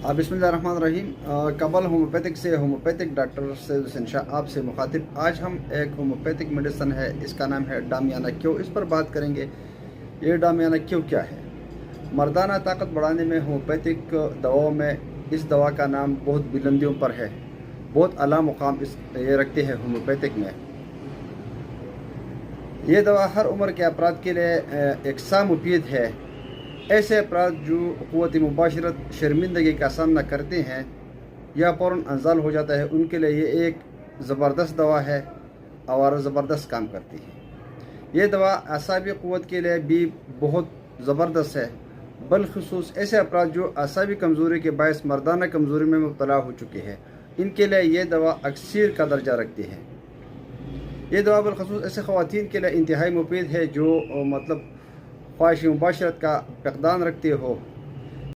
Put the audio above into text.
बिस्मिल्लाहिर्रहमानिर्रहीम। कबल होम्योपैथिक से होम्योपैथिक डॉक्टर सैयद हुसैन शाह आपसे मुखातिब। आज हम एक होम्योपैथिक मेडिसन है, इसका नाम है डामियाना क्यू, इस पर बात करेंगे। ये डामियाना क्यू क्या है? मर्दाना ताकत बढ़ाने में होम्योपैथिक दवाओं में इस दवा का नाम बहुत बुलंदियों पर है, बहुत आला मुकाम ये रखते हैं होम्योपैथिक में। ये दवा हर उम्र के अफराद के लिए यकसा मुफीद है। ऐसे अफराद जो क़ुव्वत मुबाशरत शर्मिंदगी का सामना करते हैं या फ़ौरन अंजाल हो जाता है, उनके लिए ये एक ज़बरदस्त दवा है और ज़बरदस्त काम करती है। ये दवा असाबी क़ुव्वत के लिए भी बहुत ज़बरदस्त है, बलख़ुसूस ऐसे अफराद जो असाबी कमज़ोरी के बायस मर्दाना कमज़ोरी में मुब्तला हो चुके हैं, इनके लिए ये दवा अक्सर का दर्जा रखती है। ये दवा बलख़ुसूस ऐसे ख़वातीन के लिए इंतहाई मुफीद है जो ख्वाहिश मुबाशरत का फ़क़दान रखते हो,